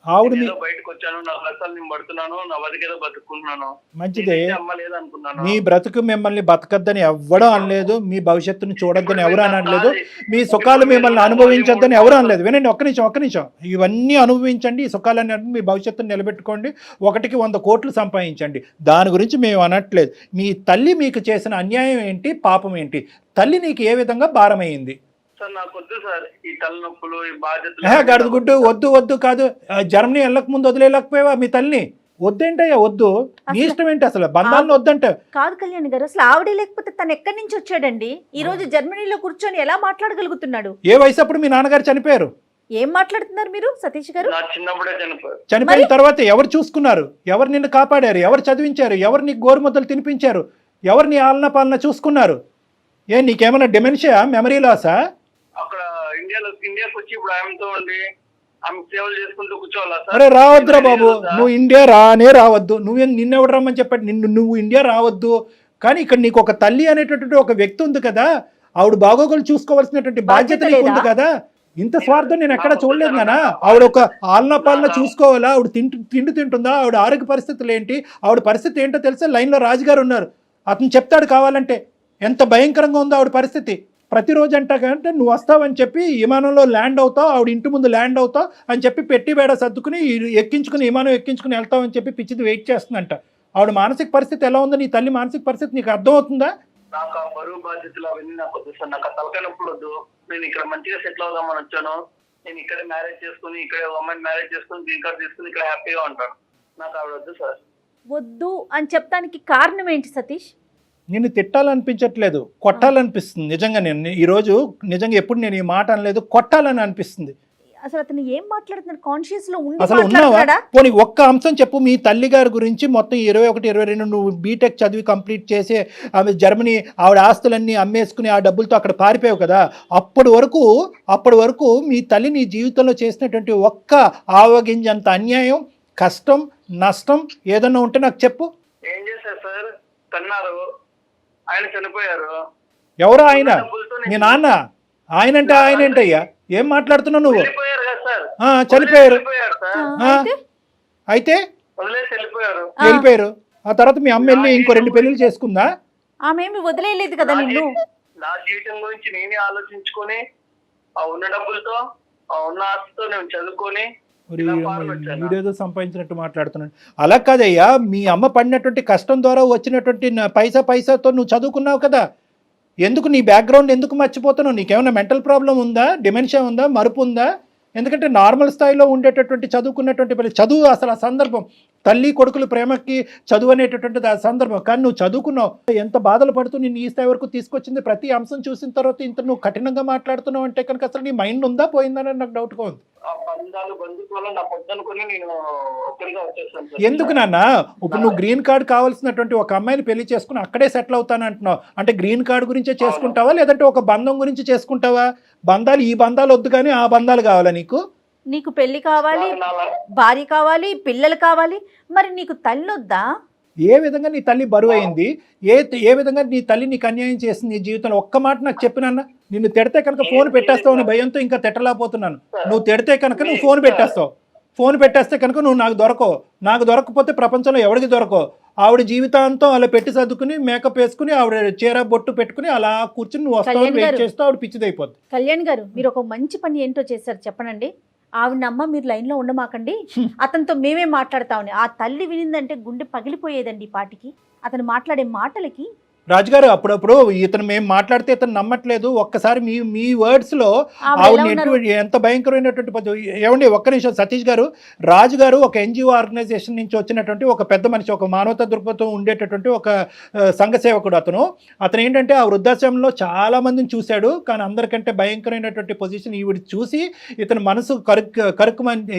ఆవిడ మీ ఏదో బయటకు వచ్చాను, నా కష్టాలు నేను పడుతున్నాను, నా బతికేదో బతుకుంటున్నాను. మంచిదే, అమ్మ లేదనుకున్నాను. మీ బ్రతుకు మిమ్మల్ని బతకద్దని ఎవ్వడూ అనలేదు, మీ భవిష్యత్తుని చూడొద్దని ఎవరు అనలేదు, మీ సుఖాలు మిమ్మల్ని అనుభవించొద్దని ఎవరు అనలేదు. వినండి, ఒక్క నిమిషం, ఇవన్నీ అనుభవించండి, ఈ సుఖాలన్నీ మీ భవిష్యత్తును నిలబెట్టుకోండి, 1కి 100 కోట్లు సంపాదించండి, దాని గురించి మేము అనట్లేదు. మీ తల్లి మీకు చేసిన అన్యాయం ఏంటి, పాపం ఏంటి? తల్లి నీకు ఏ విధంగా భారమైంది? సార్ నాకు వద్దు సార్ ఈ తలనొప్పులు, ఈ బాధ్యతలు. గడుగుడ్డు వద్దు కాదు, జర్మనీ వెళ్ళక ముందు వదిలేకపోయావా మీ తల్లిని? వద్దేంటయ్యా, వద్దు, నీ ఇష్టం ఏంటి? అసలు బంధాలను వద్దంట కాదు కళ్యాణ్ గారు, అసలు ఆవిడే లేకపోతే తను ఎక్కడి నుంచి వచ్చాడండి? ఈ రోజు జర్మనీలో కూర్చొని ఎలా మాట్లాడగలుగుతున్నాడు? ఏ వయసు అప్పుడు మీ నాన్నగారు చనిపోయారు? ఏం మాట్లాడుతున్నారు మీరు సతీష్ గారు? నా చిన్నప్పుడే చనిపోయారు. చనిపోయిన తర్వాత ఎవరు చూసుకున్నారు? ఎవరు నిన్ను కాపాడారు? ఎవరు చదివించారు? ఎవరు నీకు గోరుముద్దలు తినిపించారు? ఎవరు నీ ఆలన పాలన చూసుకున్నారు? నీకేమైనా డిమెన్షియా, మెమరీ లాసా? అక్కడ ఇండియాకి వచ్చి ఇప్పుడు ఆమెతో ఉండి ఆమె సేవలు చేసుకుంటూ కూర్చోవాలా సార్? అరే రావద్దురా బాబు, నువ్వు ఇండియా రావద్దు. నిన్నెవడు రమ్మని చెప్పాడు? నువ్వు ఇండియా రావద్దు. కానీ ఇక్కడ నీకు ఒక తల్లి అనేటటువంటి ఒక వ్యక్తి ఉంది కదా, ఆవిడ బాగోగులు చూసుకోవాల్సినటువంటి బాధ్యత నీకు ఉంది కదా. ఇంత స్వార్థం నేను ఎక్కడ చూడలేదు నానా. ఆవిడ ఒక ఆలనా పాలన చూసుకోవాలా, ఆవిడ తిండి తింటుందా, ఆవిడ ఆరోగ్య పరిస్థితులు ఏంటి, ఆవిడ పరిస్థితి ఏంటో తెలుసా? లైన్లో రాజుగారు ఉన్నారు, అతను చెప్తాడు కావాలంటే ఎంత భయంకరంగా ఉందో ఆవిడ పరిస్థితి. ప్రతిరోజు అంటే నువ్వు వస్తావని చెప్పి విమానంలో ల్యాండ్ అవుతావు, ఆవిడ ఇంటి ముందు ల్యాండ్ అవుతావు అని చెప్పి పెట్టి బేడ సర్దుకుని విమానం ఎక్కించుకుని వెళ్తావని చెప్పి పిచ్చిది వెయిట్ చేస్తుందంట. ఆవిడ మానసిక పరిస్థితి ఎలా ఉందో, నీ తల్లి మానసిక పరిస్థితి నీకు అర్థమవుతుందా? నాకు ఆ బరువు బాధ్యతలు అవన్నీ నాకు వద్దు సార్. నాకు ఆ తలకాయ నొప్పులు వద్దు. నేను ఇక్కడ మంచిగా సెటిల్ అవుదామని వచ్చాను. నేను ఇక్కడే మ్యారేజ్ చేసుకుని, ఇక్కడే అమ్మాయిని మ్యారేజ్ చేసుకుని, గ్రీన్ కార్డ్ తీసుకుని ఇక్కడ హ్యాపీగా ఉంటాను. నాకు ఆవిడ వద్దు సార్. వద్దు అని చెప్పడానికి కారణం ఏంటి సతీష్? నిన్ను తిట్టాలనిపించట్లేదు, కొట్టాలనిపిస్తుంది. నిజంగా నేను ఈరోజు నిజంగా ఎప్పుడు నేను ఈ మాట అనలేదు, కొట్టాలని అనిపిస్తుంది. అసలు అతను ఏం మాట్లాడుతున్నాడు? కాన్షియస్ లో ఉండి అసలు ఉన్నావా? మాట్లాడుతున్నాడా? పోనీ ఒక్క అంశం చెప్పు. మీ తల్లి గారి గురించి మొత్తం 21, 22 నువ్వు బీటెక్ చదివి కంప్లీట్ చేసి ఆమె జర్మనీ ఆవిడ ఆస్తులన్నీ అమ్మేసుకుని ఆ డబ్బులతో అక్కడ పారిపోయావు కదా, అప్పటి వరకు మీ తల్లి నీ జీవితంలో చేసినటువంటి ఒక్క ఆవగింజంత అన్యాయం, కష్టం, నష్టం ఏదన్నా ఉంటే నాకు చెప్పు. ఏం చేశారు సార్? కన్నారు, ఆయన చనిపోయారు. ఎవరు ఆయన? మీ నాన్న? ఆయన అంటే ఆయన ఏంటయ్యా? ఏం మాట్లాడుతున్నావు నువ్వు? వెళ్ళిపోయారు కదా సార్. చనిపోయారు. వెళ్ళిపోయారు సార్. అయితే వదిలేసి వెళ్ళిపోయారు. ఆ తర్వాత మీ అమ్మ వెళ్ళి ఇంకో 2 పెళ్లిళ్ళు చేసుకుందా? ఆమె ఏమి వదిలేయలేదు కదా నిన్ను. నా జీవితం గురించి నేనే ఆలోచించుకొని ఆ ఉన్న డబ్బులతో, ఆ ఉన్న ఆస్తితో నేను చదువుకొని వీడేదో సంపాదించినట్టు మాట్లాడుతున్నాడు. అలా కాదయ్యా, మీ అమ్మ పడినటువంటి కష్టం ద్వారా వచ్చినటువంటి పైసాతో నువ్వు చదువుకున్నావు కదా, ఎందుకు నీ బ్యాక్గ్రౌండ్ ఎందుకు మర్చిపోతున్నావు? నీకేమైనా మెంటల్ ప్రాబ్లం ఉందా, డిమెన్షియా ఉందా, మరుపు ఉందా? ఎందుకంటే నార్మల్ స్థాయిలో ఉండేటటువంటి చదువుకున్నటువంటి చదువు అసలు ఆ సందర్భం, తల్లి కొడుకుల ప్రేమకి చదువు అనేటటువంటిది ఆ సందర్భం. కానీ నువ్వు చదువుకున్నావు, ఎంత బాధలు పడుతూ నిన్ను ఈ స్థాయి వరకు తీసుకొచ్చింది. ప్రతి అంశం చూసిన తర్వాత ఇంత నువ్వు కఠినంగా మాట్లాడుతున్నావు అంటే కనుక అసలు నీ మైండ్ ఉందా, పోయిందని నాకు డౌట్గా ఉంది. ఎందుకు నాన్న? ఇప్పుడు నువ్వు గ్రీన్ కార్డ్ కావాల్సినటువంటి ఒక అమ్మాయిని పెళ్లి చేసుకుని అక్కడే సెటిల్ అవుతాను అంటున్నావు అంటే గ్రీన్ కార్డ్ గురించే చేసుకుంటావా, లేదంటే ఒక బంధం గురించి చేసుకుంటావా? ఈ బంధాలు వద్దు కానీ ఆ బంధాలు కావాలా నీకు? నీకు పెళ్లి కావాలి, భార్య కావాలి, పిల్లలు కావాలి, మరి నీకు తల్లి వద్దా? ఏ విధంగా నీ తల్లి బరువు అయింది? ఏ విధంగా నీ తల్లి నీకు అన్యాయం చేసింది నీ జీవితంలో? ఒక్క మాట నాకు చెప్పినన్నా. నిన్ను తిడితే కనుక ఫోన్ పెట్టేస్తావు అనే భయంతో ఇంకా తిట్టలేకపోతున్నాను. నువ్వు తిడితే కనుక నువ్వు ఫోన్ పెట్టేస్తావు. ఫోన్ పెట్టేస్తే కనుక నువ్వు నాకు దొరకవు. నాకు దొరకకపోతే ప్రపంచంలో ఎవరికి దొరకవు. ఆవిడ జీవితాంతం అలా పెట్టి సర్దుకుని మేకప్ వేసుకుని ఆవిడ చీర బొట్టు పెట్టుకుని అలా కూర్చుని నువ్వు వస్తావు వెయిట్ చేస్తావు, ఆవిడ పిచ్చిదైపోద్ది. కళ్యాణ్ గారు, మీరు ఒక మంచి పని ఏంటో చేశారు చెప్పనండి. ఆవిడ అమ్మ మీరు లైన్లో ఉండమాకండి, అతనితో మేమే మాట్లాడతామని. ఆ తల్లి వినిందంటే గుండె పగిలిపోయేదండి ఈ పాటికి. అతను మాట్లాడే మాటలకి. రాజుగారు, అప్పుడప్పుడు ఇతను మేము మాట్లాడితే ఇతను నమ్మట్లేదు. ఒక్కసారి మీ వర్డ్స్ లో ఆవిడ ఎంత భయంకరమైనటువంటి పద్ధతి. ఏమండి ఒక్క నిమిషం సతీష్ గారు, రాజు గారు ఒక ఎన్జిఓ ఆర్గనైజేషన్ నుంచి వచ్చినటువంటి ఒక పెద్ద మనిషి, ఒక మానవతా దృక్పథం ఉండేటటువంటి ఒక సంఘ సేవకుడు. అతను ఏంటంటే ఆ వృద్ధాశ్రమంలో చాలా మందిని చూశాడు, కానీ అందరికంటే భయంకరమైనటువంటి పొజిషన్ ఈవిడ చూసి ఇతను మనసు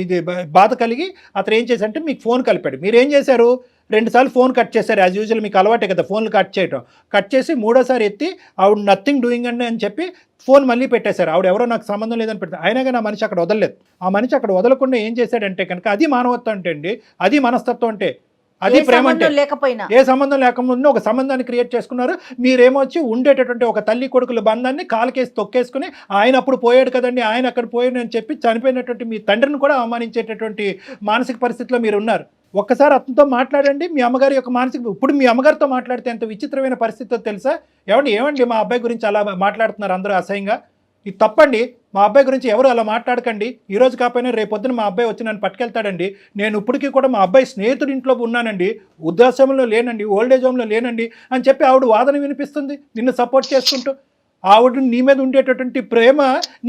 ఇది బాధ కలిగి అతను ఏం చేశారంటే మీకు ఫోన్ కలిపాడు. మీరేం చేశారు? 2 సార్లు ఫోన్ కట్ చేశారు. యాజ్ యూజువల్ మీకు అలవాటే కదా ఫోన్లు కట్ చేయడం. కట్ చేసి 3వసారి ఎత్తి ఆవిడ నథింగ్ డూయింగ్ అని చెప్పి ఫోన్ మళ్ళీ పెట్టేశారు. ఆవిడ ఎవరో నాకు సంబంధం లేదని పెడతారు. అయినా కానీ ఆ మనిషి అక్కడ వదలలేదు. ఆ మనిషి అక్కడ వదలకుండా ఏం చేశాడంటే కనుక అది మానవత్వం అంటే అండి, అది మనస్తత్వం అంటే. అది ఏ ప్రేమ అంటే. సంబంధం లేకపోయినా ఏ సంబంధం లేకుండా ఒక సంబంధాన్ని క్రియేట్ చేసుకున్నారు. మీరేమో వచ్చి ఉండేటటువంటి ఒక తల్లి కొడుకుల బంధాన్ని కాలుకేసి తొక్కేసుకుని ఆయన అప్పుడు పోయాడు కదండి, ఆయన అక్కడ పోయాడు అని చెప్పి చనిపోయినటువంటి మీ తండ్రిని కూడా అవమానించేటటువంటి మానసిక పరిస్థితిలో మీరు ఉన్నారు. ఒక్కసారి అతనితో మాట్లాడండి. మీ అమ్మగారి యొక్క మానసిక, ఇప్పుడు మీ అమ్మగారితో మాట్లాడితే ఎంత విచిత్రమైన పరిస్థితితో తెలుసా? ఏమండి మా అబ్బాయి గురించి అలా మాట్లాడుతున్నారు అందరూ అసహ్యంగా, ఇది తప్పండి. మా అబ్బాయి గురించి ఎవరు అలా మాట్లాడకండి. ఈరోజు కాకపోయినా రేపొద్దున మా అబ్బాయి వచ్చి నన్ను పట్టుకెళ్తాడండి. నేను ఇప్పటికీ కూడా మా అబ్బాయి స్నేహితుడి ఇంట్లో ఉన్నానండి, వృద్ధాశ్రమంలో లేనండి, ఓల్డేజ్ హోమ్లో లేనండి అని చెప్పి ఆవిడ వాదన వినిపిస్తుంది నిన్ను సపోర్ట్ చేసుకుంటూ. ఆవిడ నీ మీద ఉండేటటువంటి ప్రేమ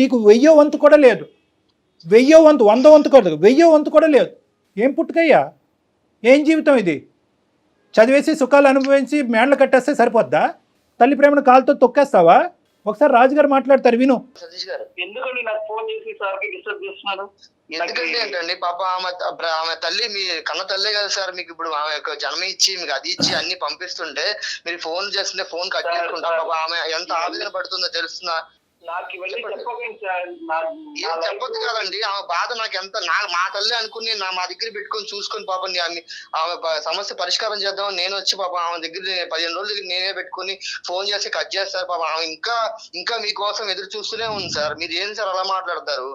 నీకు 1000వ వంతు కూడా లేదు. 1000వ వంతు, 100వ వంతు కూడా, 1000వ వంతు కూడా లేదు. ఏం పుట్టుకయ్యా, ఏం జీవితం ఇది? చదివేసి సుఖాలు అనుభవించి మేడలు కట్టేస్తే సరిపోద్దా? తల్లి ప్రేమను కాలుతో తొక్కేస్తావా? ఒకసారి రాజుగారు మాట్లాడతారు, విను. సతీష్ గారు ఎందుకండి నాకు ఫోన్ చేసి సార్కి డిస్టర్బ్ చేస్తున్నారు? ఎందుకంటే ఏంటండి పాప ఆమె తల్లి మీ కన్న తల్లే కదా సార్. మీకు ఇప్పుడు ఆమె యొక్క జన్మ ఇచ్చి మీకు అది ఇచ్చి అన్ని పంపిస్తుంటే మీరు ఫోన్ చేస్తుంటే ఫోన్ కట్ చేసుకుంటా పాప ఆమె ఎంత ఆవేదన పడుతుందో తెలుస్తుందా? నాకు ఇవన్నీ చెప్పకండి సార్. ఏం చెప్పొద్దు కదండి. ఆమె బాధ నాకు ఎంత, మా తల్లి అనుకుని మా దగ్గర పెట్టుకొని చూసుకొని పాప ఆమె సమస్య పరిష్కారం చేద్దామని నేను వచ్చి పాప ఆమె దగ్గర 15 రోజుల దగ్గర నేనే పెట్టుకుని ఫోన్ చేసి కట్ చేస్తారు పాప. ఆమె ఇంకా మీకోసం ఎదురు చూస్తూనే ఉంది సార్. మీరు ఏం సార్ అలా మాట్లాడతారు?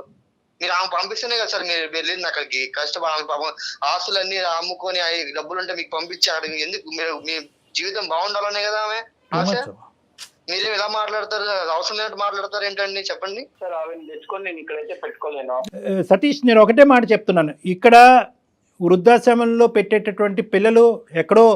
మీరు ఆమె పంపిస్తేనే కదా సార్ మీరు వెళ్ళింది అక్కడికి. కష్టపడి ఆమె పాపం ఆస్తులన్నీ అమ్ముకొని డబ్బులు ఉంటే మీకు పంపించాడు. ఎందుకు మీ జీవితం బాగుండాలనే కదా ఆమె ఆశ. మీరేం ఇలా మాట్లాడతారు? అవసరం లేనట్టు మాట్లాడతారు ఏంటండి, చెప్పండి సార్. ఆమె తెచ్చుకొని నేను ఇక్కడైతే పెట్టుకోలేను. సతీష్, నేను ఒకటే మాట చెప్తున్నాను. ఇక్కడ వృద్ధాశ్రమంలో పెట్టేటటువంటి పిల్లలు ఎక్కడో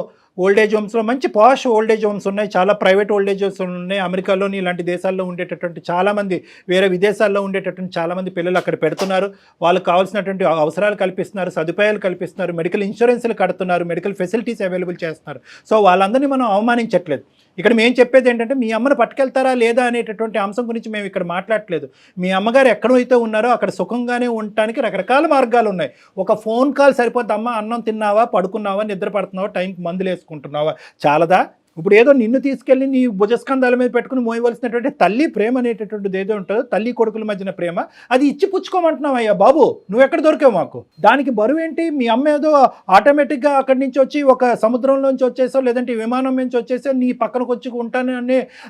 ఓల్డేజ్ హోమ్స్లో, మంచి పాష్ ఓల్డేజ్ హోమ్స్ ఉన్నాయి, చాలా ప్రైవేట్ ఓల్డేజ్ హోమ్స్ ఉన్నాయి. అమెరికాలోని ఇలాంటి దేశాల్లో ఉండేటటువంటి చాలామంది, వేరే విదేశాల్లో ఉండేటటువంటి చాలామంది పిల్లలు అక్కడ పెడుతున్నారు. వాళ్ళకి కావాల్సినటువంటి అవసరాలు కల్పిస్తున్నారు, సదుపాయాలు కల్పిస్తున్నారు, మెడికల్ ఇన్సూరెన్స్లు కడుతున్నారు, మెడికల్ ఫెసిలిటీస్ అవైలబుల్ చేస్తున్నారు. సో వాళ్ళందరినీ మనం అవమానించట్లేదు. ఇక్కడ మేము చెప్పేది ఏంటంటే మీ అమ్మను పట్టుకెళ్తారా లేదా అనేటటువంటి అంశం గురించి మేము ఇక్కడ మాట్లాడట్లేదు. మీ అమ్మగారు ఎక్కడైతే ఉన్నారో అక్కడ సుఖంగానే ఉండటానికి రకరకాల మార్గాలు ఉన్నాయి. ఒక ఫోన్ కాల్ సరిపోద్ది. అమ్మ అన్నం తిన్నావా, పడుకున్నావా, నిద్ర పడుతున్నావా, టైంకి మందులు వేసుకుంటున్నావా, చాలదా? ఇప్పుడు ఏదో నిన్ను తీసుకెళ్ళి నీ భుజస్కంధాల మీద పెట్టుకుని మోయవలసినటువంటి తల్లి ప్రేమ అనేటటువంటిది ఏదో ఉంటుందో, తల్లి కొడుకుల మధ్యన ప్రేమ, అది ఇచ్చి పుచ్చుకోమంటున్నావు. అయ్యా బాబు, నువ్వు ఎక్కడ దొరికావు మాకు? దానికి బరువు ఏంటి? మీ అమ్మ ఏదో ఆటోమేటిక్గా అక్కడి నుంచి వచ్చి ఒక సముద్రంలోంచి వచ్చేసో లేదంటే విమానం నుంచి వచ్చేసో నీ పక్కనకు వచ్చి ఉంటాను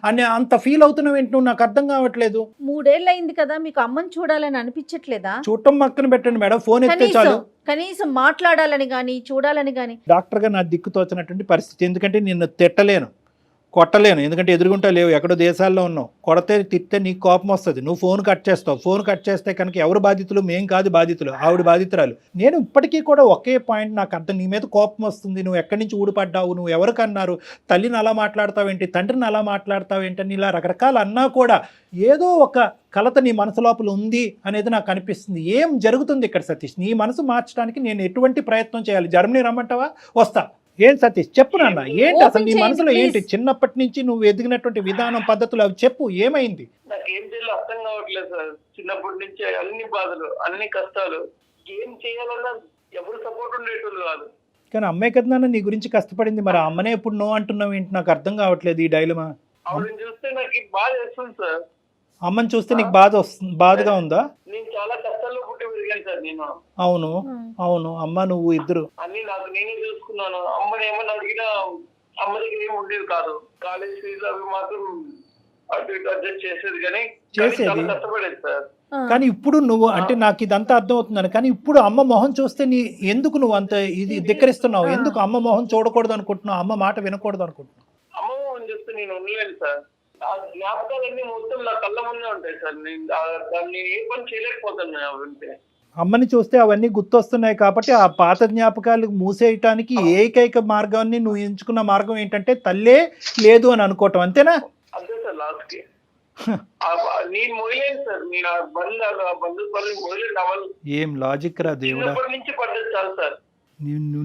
అనే అంత ఫీల్ అవుతున్నావు ఏంటి? నువ్వు నాకు అర్థం కావట్లేదు. 3 ఏళ్ళు అయింది కదా, మీకు అమ్మని చూడాలని అనిపించట్లేదా? చూడటం పక్కన పెట్టండి మేడం, ఫోన్ ఎత్తే చాలు. కనీసం మాట్లాడాలని కానీ చూడాలని కానీ. డాక్టర్గా నా దిక్కు తోచినటువంటి పరిస్థితి. ఎందుకంటే నిన్ను తిట్టలేను, కొట్టలేను, ఎందుకంటే ఎదురుగుంటా లేవు, ఎక్కడో దేశాల్లో ఉన్నావు. కొడితే తిట్టే నీకు కోపం వస్తుంది, నువ్వు ఫోన్ కట్ చేస్తావు. ఫోన్ కట్ చేస్తే కనుక ఎవరు బాధితులు? మేం కాదు బాధితులు, ఆవిడ బాధితురాలు. నేను ఇప్పటికీ కూడా ఒకే పాయింట్ నాకు అర్థం, నీ మీద కోపం వస్తుంది, నువ్వు ఎక్కడి నుంచి ఊడిపడ్డావు, నువ్వు ఎవరికన్నారు, తల్లిని అలా మాట్లాడతావేంటి, తండ్రిని అలా మాట్లాడతావేంటి అని ఇలా రకరకాలు అన్నా కూడా ఏదో ఒక కలత నీ మనసు లోపల ఉంది అనేది నాకు అనిపిస్తుంది. ఏం జరుగుతుంది ఇక్కడ సతీష్? నీ మనసు మార్చడానికి నేను ఎటువంటి ప్రయత్నం చేయాలి? జర్మనీ రమ్మంటావా? వస్తా. ఏం సతీష్ చెప్పు నాన్న, ఏంటి అసలు నీ మనసులో ఏంటి? చిన్నప్పటి నుంచి నువ్వు ఎదిగినటువంటి విధానం, పద్ధతులు అవి చెప్పు, ఏమైంది? నాకు ఏం చేయాలో అర్థం కావట్లేదు సార్. చిన్నప్పటి నుంచి అన్ని బాధలు, అన్ని కష్టాలు, ఏం చేయాలన్నా ఎవరు సపోర్ట్ ఉండేటోళ్ళు కాదు. కానీ అమ్మాయి కదా నాన్న నీ గురించి కష్టపడింది, మరి అమ్మనే ఎప్పుడు నో అంటున్నావు ఏంటి? నాకు అర్థం కావట్లేదు ఈ డైలమా. ఆవిడని చూస్తే నాకు బాధ వేస్తుంది సార్. అమ్మని చూస్తే నీకు బాధగా ఉందా? నేను చాలా కష్టాల్లో పుట్టి పెరిగాను సార్ నేను. అవును అవును, అమ్మ నువ్వు ఇద్దరు అన్ని నాకు నేనే చూసుకున్నాను. అమ్మని ఏమన్నా అడిగినా అమ్మ దగ్గర ఏమి ఉండేది కాదు. కాలేజ్ ఫీజు అవి మాత్రం అటు ఇటు అడ్జస్ట్ చేసేది, కానీ చాలా కష్టపడేది సార్. కానీ ఇప్పుడు నువ్వు అంటే నాకు ఇదంతా అర్థం అవుతుందని, కానీ ఇప్పుడు అమ్మ మొహం చూస్తే ఎందుకు నువ్వు అంత ఇది ధిక్కరిస్తున్నావు? ఎందుకు అమ్మ మొహం చూడకూడదు అనుకుంటున్నావు? అమ్మ మాట వినకూడదు అనుకుంటున్నావు? అమ్మ మొహం చూస్తే నేను ఉండలేను సార్. ఆ జ్ఞాపకాలన్నీ మొత్తం నా కళ్ళ ముందే ఉంటాయి సార్. నేను దాన్ని ఏ పని చేయలేకపోతాను ఉంటే. అమ్మని చూస్తే అవన్నీ గుర్తొస్తున్నాయి కాబట్టి ఆ పాత జ్ఞాపకాలు మూసేయటానికి ఏకైక మార్గాన్ని నువ్వు ఎంచుకున్న మార్గం ఏంటంటే తల్లే లేదు అని అనుకోవటం, అంతేనా? అంతే సార్. లాస్ట్ కి నేను మొయలేను సార్. నేను బంధుత్వాలు మొయలేను. అవల్ ఏం లాజిక్ రా దేవుడా. చిన్నప్పటి నుంచి పడ్డది చాలు సార్.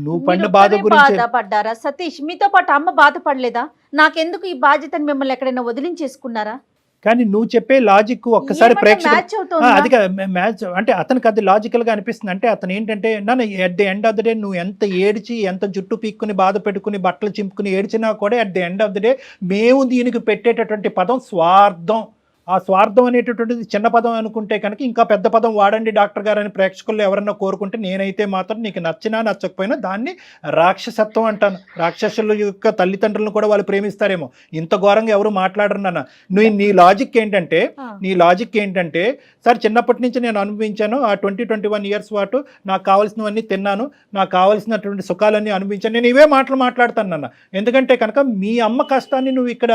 నువ్వు పడిన బాధ గురించి బాధపడ్డారా సతీష్? మీతో పాటు అమ్మ బాధపడలేదా? నాకెందుకు ఈ బాధ్యతని మిమ్మల్ని ఎక్కడైనా వదిలించేసుకున్నారా? కానీ నువ్వు చెప్పే లాజిక్ ఒక్కసారి ప్రేక్షకులు అది మ్యాచ్ అంటే అతనికి అది లాజికల్ గా అనిపిస్తుంది. అంటే అతను ఏంటంటే నన్ను at the end of the day నువ్వు ఎంత ఏడ్చి ఎంత జుట్టు పీక్కుని బాధ పెట్టుకుని బట్టలు చింపుకుని ఏడ్చినా కూడా at the end of the day మేము దీనికి పెట్టేటటువంటి పదం స్వార్థం. ఆ స్వార్థం అనేటటువంటిది చిన్న పదం అనుకుంటే కనుక ఇంకా పెద్ద పదం వాడండి డాక్టర్ గారు అని ప్రేక్షకులు ఎవరన్నా కోరుకుంటే నేనైతే మాత్రం నీకు నచ్చినా నచ్చకపోయినా దాన్ని రాక్షసత్వం అంటాను. రాక్షసుల యొక్క తల్లిదండ్రులను కూడా వాళ్ళు ప్రేమిస్తారేమో, ఇంత ఘోరంగా ఎవరు మాట్లాడరు నాన్న. నీ లాజిక్ ఏంటంటే సార్ చిన్నప్పటి నుంచి నేను అనుభవించాను, ఆ 20-21 ఇయర్స్ పాటు నాకు కావాల్సినవన్నీ తిన్నాను, నాకు కావాల్సినటువంటి సుఖాలన్నీ అనుభవించాను, నేను ఇవే మాటలు మాట్లాడతాను నాన్న. ఎందుకంటే కనుక మీ అమ్మ కష్టాన్ని నువ్వు ఇక్కడ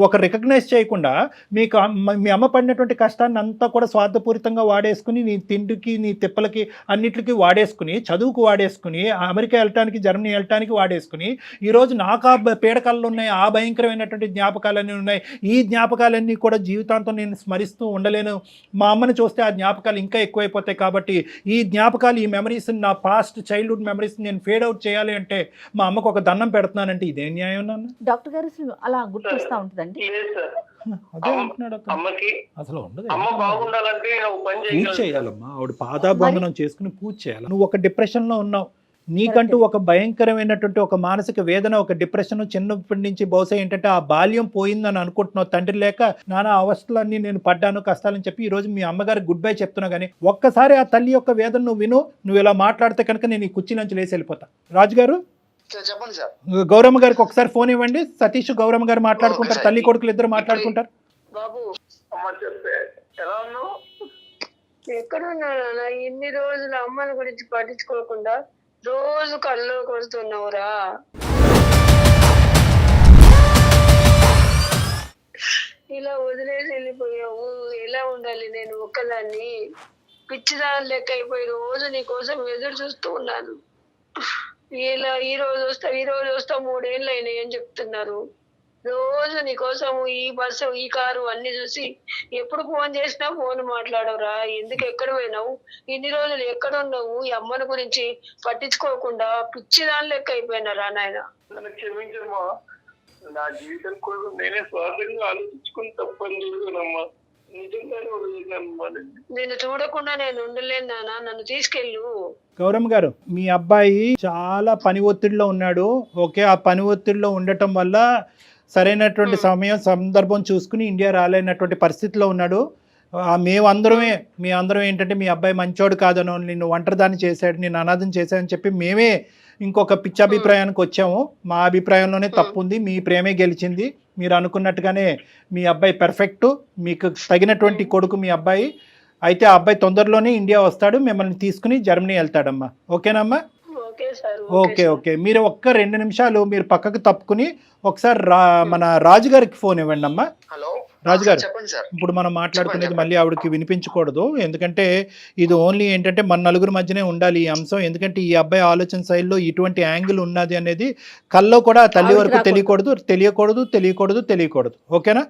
ఒక రికగ్నైజ్ చేయకుండా మీ అమ్మ పడినటువంటి కష్టాన్ని అంతా కూడా స్వార్థపూరితంగా వాడేసుకుని నీ తిండికి నీ తిప్పలకి అన్నిటికీ వాడేసుకుని, చదువుకు వాడేసుకుని, అమెరికా వెళ్ళటానికి జర్మనీ వెళ్ళటానికి వాడేసుకుని, ఈరోజు నాకు ఆ పీడకలు ఉన్నాయి, ఆ భయంకరమైనటువంటి జ్ఞాపకాలన్నీ ఉన్నాయి, ఈ జ్ఞాపకాలన్నీ కూడా జీవితాంతం నేను స్మరిస్తూ ఉండలేను, మా అమ్మని చూస్తే ఆ జ్ఞాపకాలు ఇంకా ఎక్కువైపోతాయి, కాబట్టి ఈ జ్ఞాపకాలు ఈ మెమరీస్ నా పాస్ట్ చైల్డ్హుడ్ మెమరీస్ నేను ఫేడ్ అవుట్ చేయాలి అంటే మా అమ్మకు ఒక దండం పెడుతున్నానంటే ఇదేం న్యాయం నాన్న? డాక్టర్ గారు అసలు అలా గుర్తొస్తా ఉంటుందండి? లేదు సార్, అదే అంటున్నాడు అతను. అమ్మకి అసలు ఉండదు, అమ్మ బాగుండాలంటే ఒక పని పూజ చేయాలి. చేయాలమ్మా, ఆవిడ పాదాబంధనం చేసుకుని పూజ చేయాలి. నువ్వు ఒక డిప్రెషన్లో ఉన్నావు, నీకంటూ ఒక భయంకరమైనటువంటి ఒక మానసిక వేదన, ఒక డిప్రెషన్ చిన్నప్పటి నుంచి బహుశా ఏంటంటే ఆ బాల్యం పోయిందని అనుకుంటున్నావు, తండ్రి లేక నానా అవస్థలన్నీ నేను పడ్డాను కష్టాలని చెప్పి ఈరోజు మీ అమ్మగారికి గుడ్ బై చెప్తున్నా. కానీ ఒక్కసారి ఆ తల్లి యొక్క వేదన నువ్వు విను, నువ్వు ఇలా మాట్లాడితే కనుక నేను ఈ కుర్చీ నుంచి లేచి వెళ్ళిపోతా. రాజు గారు, సార్ చెప్పండి సార్. గౌరమ్మ గారికి ఒకసారి ఫోన్ ఇవ్వండి, సతీష్ గౌరమ్మ గారు మాట్లాడుకుంటారు, తల్లి కొడుకులు ఇద్దరు మాట్లాడుకుంటారు. బాబు అమ్మ చెప్తే ఎలా ఉన్నావు? ఎక్కడున్నా ఇన్ని రోజులు అమ్మని గురించి పట్టించుకోకుండా రోజు కల్లో కొడుతున్నావురా. ఇలా వదిలేసి వెళ్ళిపోయావు, ఎలా ఉండాలి నేను ఒక్కదాన్ని? పిచ్చిదాని లెక్క అయిపోయి రోజు నీ కోసం ఎదురు చూస్తూ ఉన్నాను. ఇలా ఈ రోజు వస్తావు 3 ఏళ్ళు అయినాయి అని చెప్తున్నారు. రోజు నీ కోసం ఈ బస్సు ఈ కారు అన్ని చూసి ఎప్పుడు ఫోన్ చేసినా ఫోన్ మాట్లాడవురా. ఎందుకు ఎక్కడ పోయినావు? ఇన్ని రోజులు ఎక్కడ ఉన్నావు? ఈ అమ్మని గురించి పట్టించుకోకుండా పిచ్చిదాని లెక్క అయిపోయినారా నాయన. నన్ను క్షమించమ్మా, నా జీవితం కోసం నేనే స్వార్థంగా ఆలోచించుకుని తప్పని చూసానమ్మా. నిజంగానే వదిలేనమ్మా. నిన్ను చూడకుండా నేను ఉండలేను నాన్న, నన్ను తీసుకెళ్ళు. గౌరమ్మ గారు, మీ అబ్బాయి చాలా పని ఒత్తిడిలో ఉన్నాడు. ఓకే, ఆ పని ఒత్తిడిలో ఉండటం వల్ల సరైనటువంటి సమయం సందర్భం చూసుకుని ఇండియా రాలేనటువంటి పరిస్థితిలో ఉన్నాడు. మీ అందరం ఏంటంటే మీ అబ్బాయి మంచోడు కాదనో, నిన్ను ఒంటరిదాన్ని చేశాడు, నిన్ను అనాథం చేశాడని చెప్పి మేమే ఇంకొక పిచ్చాభిప్రాయానికి వచ్చాము. మా అభిప్రాయంలోనే తప్పు ఉంది, మీ ప్రేమే గెలిచింది. మీరు అనుకున్నట్టుగానే మీ అబ్బాయి పెర్ఫెక్ట్, మీకు తగినటువంటి కొడుకు మీ అబ్బాయి. అయితే ఆ అబ్బాయి తొందరలోనే ఇండియా వస్తాడు, మిమ్మల్ని తీసుకుని జర్మనీ వెళ్తాడమ్మా. ఓకేనమ్మా? ఓకే. మీరు ఒక్క 2 నిమిషాలు మీరు పక్కకు తప్పుకుని ఒకసారి మన రాజు గారికి ఫోన్ ఇవ్వండి అమ్మా. హలో రాజుగారు, చెప్పండి సార్. ఇప్పుడు మనం మాట్లాడుకునేది మళ్ళీ ఆవిడకి వినిపించకూడదు, ఎందుకంటే ఇది ఓన్లీ ఏంటంటే మన నలుగురు మధ్యనే ఉండాలి ఈ అంశం. ఎందుకంటే ఈ అబ్బాయి ఆలోచన శైలిలో ఇటువంటి యాంగిల్ ఉన్నది అనేది కల్లో కూడా తల్లి వరకు తెలియకూడదు. ఓకేనా?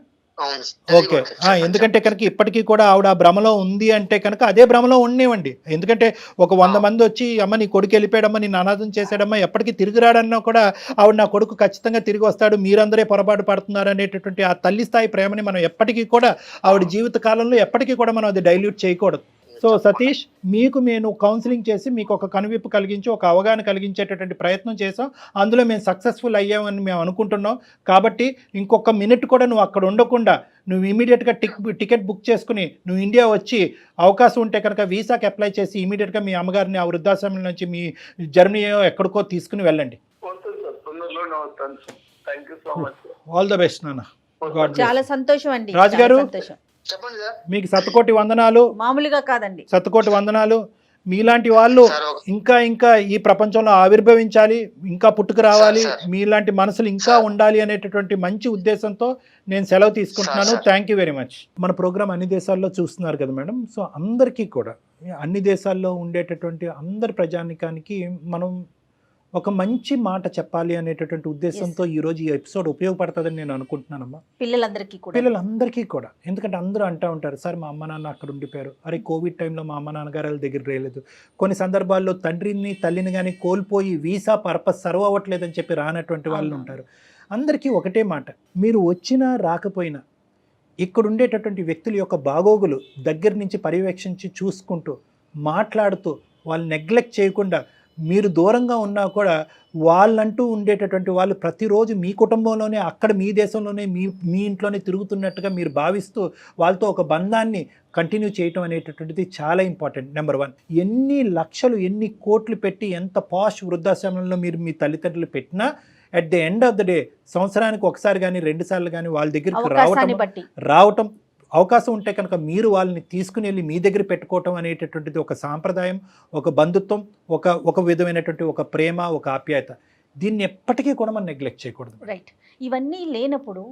ఓకే. ఎందుకంటే కనుక ఇప్పటికీ కూడా ఆవిడ ఆ భ్రమలో ఉంది అంటే కనుక అదే భ్రమలో ఉండేవండి. ఎందుకంటే ఒక 100 మంది వచ్చి అమ్మ నీ కొడుకు వెళ్ళిపోయాడమ్మా, నీ అనాథం చేశాడమ్మా, ఎప్పటికీ తిరిగి రాడన్నా కూడా ఆవిడ నా కొడుకు ఖచ్చితంగా తిరిగి వస్తాడు, మీరందరే పొరపాటు పడుతున్నారు అనేటటువంటి ఆ తల్లి స్థాయి ప్రేమని మనం ఎప్పటికీ కూడా ఆవిడ జీవిత కాలంలో ఎప్పటికీ కూడా మనం అది డైల్యూట్ చేయకూడదు. సో సతీష్, మీకు నేను కౌన్సిలింగ్ చేసి మీకు ఒక కనువిప్పు కలిగించి ఒక అవగాహన కలిగించేటటువంటి ప్రయత్నం చేసాం. అందులో మేము సక్సెస్ఫుల్ అయ్యామని మేము అనుకుంటున్నాం. కాబట్టి ఇంకొక మినిట్ కూడా నువ్వు అక్కడ ఉండకుండా నువ్వు ఇమీడియట్గా టికెట్ బుక్ చేసుకుని నువ్వు ఇండియా వచ్చి అవకాశం ఉంటే కనుక వీసాకి అప్లై చేసి ఇమీడియట్గా మీ అమ్మగారిని ఆ వృద్ధాశ్రమం నుంచి మీ జర్మనీ ఎక్కడికో తీసుకుని వెళ్ళండి. ఆల్ ద బెస్ట్ నాన్న. చాలా సంతోషం అండి. రాజు గారు, చెప్పండి సార్. మీకు శతకోటి వందనాలు. మామూలుగా కాదండి, శతకోటి వందనాలు. మీలాంటి వాళ్ళు ఇంకా ఈ ప్రపంచంలో ఆవిర్భవించాలి, ఇంకా పుట్టుకు రావాలి, మీలాంటి మనసులు ఇంకా ఉండాలి అనేటటువంటి మంచి ఉద్దేశంతో నేను సెలవు తీసుకుంటున్నాను. Thank you very much. మన ప్రోగ్రామ్ అన్ని దేశాల్లో చూస్తున్నారు కదా మేడం. సో అందరికీ కూడా అన్ని దేశాల్లో ఉండేటటువంటి అందరి ప్రజానికానికి మనం ఒక మంచి మాట చెప్పాలి అనేటటువంటి ఉద్దేశంతో ఈరోజు ఈ ఎపిసోడ్ ఉపయోగపడుతుందని నేను అనుకుంటున్నానమ్మా. పిల్లలందరికీ కూడా. ఎందుకంటే అందరూ అంటూ ఉంటారు, సార్ మా అమ్మ నాన్న అక్కడ ఉండిపోయారు, అరే కోవిడ్ టైంలో మా అమ్మ నాన్నగారు దగ్గర రాలేదు, కొన్ని సందర్భాల్లో తండ్రిని తల్లిని కానీ కోల్పోయి వీసా పర్పస్ సర్వ్ అవ్వట్లేదని చెప్పి రానటువంటి వాళ్ళు ఉంటారు. అందరికీ ఒకటే మాట, మీరు వచ్చినా రాకపోయినా ఇక్కడ ఉండేటటువంటి వ్యక్తుల యొక్క బాగోగులు దగ్గర నుంచి పర్యవేక్షించి చూసుకుంటూ మాట్లాడుతూ వాళ్ళు నెగ్లెక్ట్ చేయకుండా మీరు దూరంగా ఉన్నా కూడా వాళ్ళంటూ ఉండేటటువంటి వాళ్ళు ప్రతిరోజు మీ కుటుంబంలోనే, అక్కడ మీ దేశంలోనే, మీ ఇంట్లోనే తిరుగుతున్నట్టుగా మీరు భావిస్తూ వాళ్ళతో ఒక బంధాన్ని కంటిన్యూ చేయటం అనేటటువంటిది చాలా ఇంపార్టెంట్. నెంబర్ 1, ఎన్ని లక్షలు ఎన్ని కోట్లు పెట్టి ఎంత పాష్ వృద్ధాశ్రమంలో మీరు మీ తల్లిదండ్రులు పెట్టినా at the end of the day సంవత్సరానికి ఒకసారి కానీ 2 సార్లు కానీ వాళ్ళ దగ్గరికి రావటం అవకాశం ఉంటే కనుక మీరు వాళ్ళని తీసుకుని వెళ్ళి మీ దగ్గర పెట్టుకోవటం అనేటటువంటిది ఒక సాంప్రదాయం, ఒక బంధుత్వం, ఒక విధమైనటువంటి ఒక ప్రేమ, ఒక ఆప్యాయత. దీన్ని ఎప్పటికీ కూడా మనం నెగ్లెక్ట్ చేయకూడదు. రైట్. ఇవన్నీ లేనప్పుడు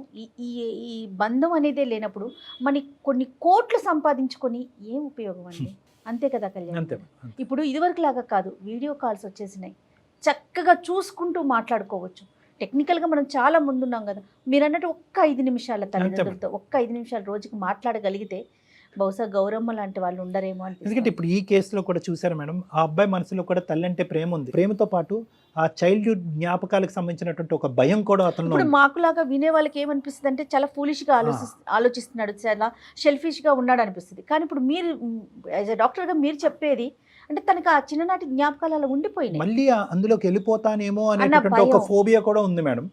ఈ బంధం అనేదే లేనప్పుడు మనకి కొన్ని కోట్లు సంపాదించుకొని ఏం ఉపయోగం అండి? అంతే కదా కళ్యాణ్. అంతే. ఇప్పుడు ఇదివరకు లాగా కాదు, వీడియో కాల్స్ వచ్చేసినాయి, చక్కగా చూసుకుంటూ మాట్లాడుకోవచ్చు. టెక్నికల్గా మనం చాలా ముందున్నాం కదా. మీరు అన్నట్టు ఒక్క 5 నిమిషాల తల్లిదండ్రులతో ఒక్క 5 నిమిషాలు రోజుకి మాట్లాడగలిగితే బహుశా గౌరమ్మ లాంటి వాళ్ళు ఉండరేమో అని. ఎందుకంటే ఇప్పుడు ఈ కేసులో కూడా చూసారు మేడం, ఆ అబ్బాయి మనసులో కూడా తల్లి అంటే ప్రేమ ఉంది. ప్రేమతో పాటు ఆ చైల్డ్హుడ్ జ్ఞాపకాలకు సంబంధించినటువంటి ఒక భయం కూడా అతను. ఇప్పుడు మాకులాగా వినే వాళ్ళకి ఏమనిపిస్తుంది అంటే చాలా ఫూలిష్గా ఆలోచిస్తున్నాడు, చాలా షెల్ఫిష్గా ఉన్నాడు అనిపిస్తుంది. కానీ ఇప్పుడు మీరు యాజ్ ఎ డాక్టర్గా మీరు చెప్పేది అంటే తనకి ఆ చిన్ననాటి జ్ఞాపకాలు అలా ఉండిపోయినాయి, మళ్ళీ అందులోకి వెళ్ళిపోతానేమో అనేటువంటి ఒక ఫోబియా కూడా ఉంది మేడం.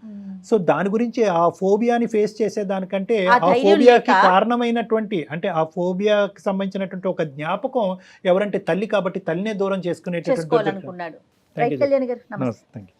సో దాని గురించి ఆ ఫోబియాని ఫేస్ చేసే దానికంటే ఆ ఫోబియాకి కారణమైనటువంటి అంటే ఆ ఫోబియాకి సంబంధించినటువంటి ఒక జ్ఞాపకం ఎవరంటే తల్లి, కాబట్టి తల్లినే దూరం చేసుకునేటటువంటి. చేసుకోవాలనుకున్నాడు. రైట్ కళ్యాణ్ గారు, నమస్తే. Thank you.